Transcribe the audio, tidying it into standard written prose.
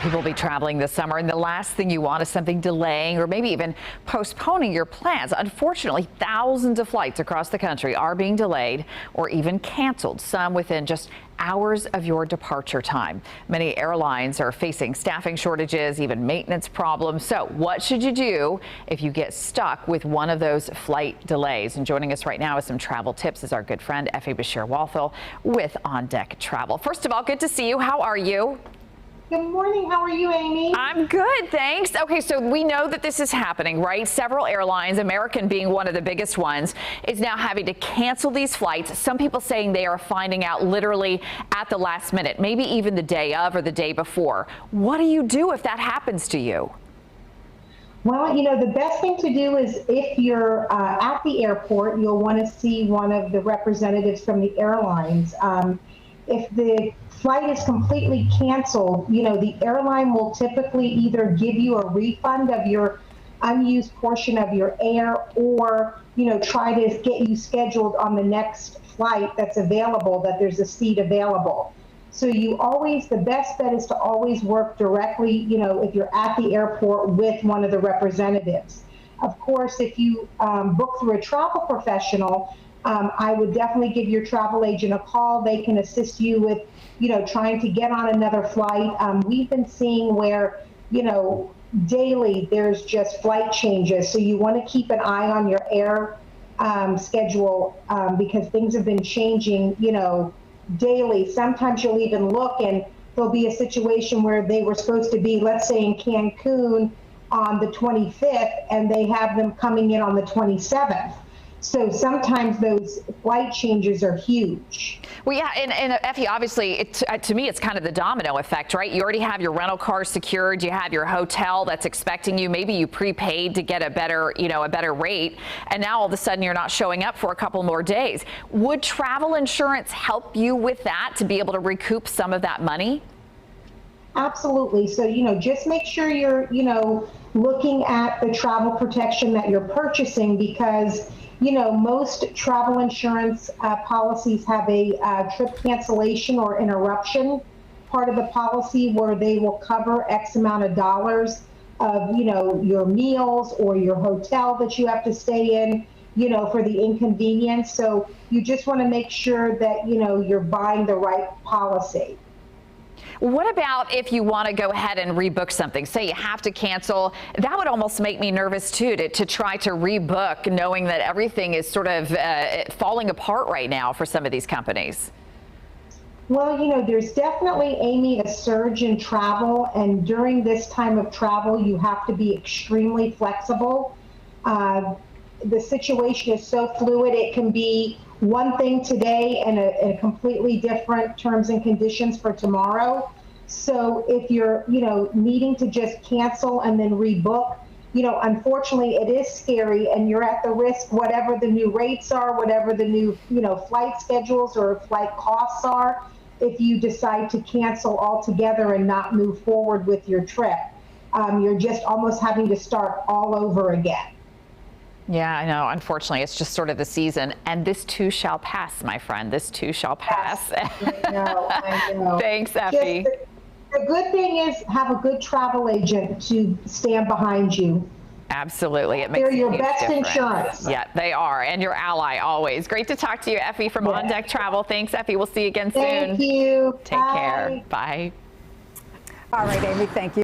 People will be traveling this summer, and the last thing you want is something delaying or maybe even postponing your plans. Unfortunately, thousands of flights across the country are being delayed or even canceled, some within just hours of your departure time. Many airlines are facing staffing shortages, even maintenance problems. So what should you do if you get stuck with one of those flight delays? And joining us right now with some travel tips is our good friend Effie Beshere Walthall with On Deck Travel. First of all, good to see you. How are you? Good morning. How are you, Amy? I'm good, thanks. Okay, so we know that this is happening, right? Several airlines, American being one of the biggest ones, is now having to cancel these flights. Some people saying they are finding out literally at the last minute, maybe even the day of or the day before. What do you do if that happens to you? Well, the best thing to do is if you're at the airport, you'll want to see one of the representatives from the airlines. If the flight is completely canceled, the airline will typically either give you a refund of your unused portion of your air or, try to get you scheduled on the next flight that's available, that there's a seat available. So the best bet is to always work directly, if you're at the airport with one of the representatives. Of course, if you book through a travel professional, I would definitely give your travel agent a call. They can assist you with, trying to get on another flight. We've been seeing where, daily there's just flight changes. So you want to keep an eye on your air schedule because things have been changing, daily. Sometimes you'll even look and there'll be a situation where they were supposed to be, let's say, in Cancun on the 25th, and they have them coming in on the 27th. So sometimes those flight changes are huge. Well, yeah, and Effie, obviously, to me, it's kind of the domino effect, right? You already have your rental car secured. You have your hotel that's expecting you. Maybe you prepaid to get a better, a better rate. And now all of a sudden you're not showing up for a couple more days. Would travel insurance help you with that to be able to recoup some of that money? Absolutely. So, just make sure you're, looking at the travel protection that you're purchasing because most travel insurance policies have a trip cancellation or interruption part of the policy where they will cover X amount of dollars of, your meals or your hotel that you have to stay in, for the inconvenience. So you just want to make sure that, you're buying the right policy. What about if you want to go ahead and rebook something? Say you have to cancel. That would almost make me nervous too, to try to rebook, knowing that everything is sort of falling apart right now for some of these companies. Well, there's definitely, Amy, a surge in travel, and during this time of travel, you have to be extremely flexible. The situation is so fluid. It can be one thing today and a completely different terms and conditions for tomorrow. So if you're, needing to just cancel and then rebook, unfortunately it is scary and you're at the risk, whatever the new rates are, whatever the new, flight schedules or flight costs are, if you decide to cancel altogether and not move forward with your trip, you're just almost having to start all over again. Yeah, I know. Unfortunately, it's just sort of the season. And this too shall pass, my friend. This too shall pass. Yes, I know. Thanks, Effie. The good thing is have a good travel agent to stand behind you. Absolutely. It makes They're your a huge best difference. insurance. Yeah, they are. And your ally always. Great to talk to you, Effie, from On Deck Travel. Thanks, Effie. We'll see you again soon. Thank you. Take care. Bye. All right, Amy, thank you.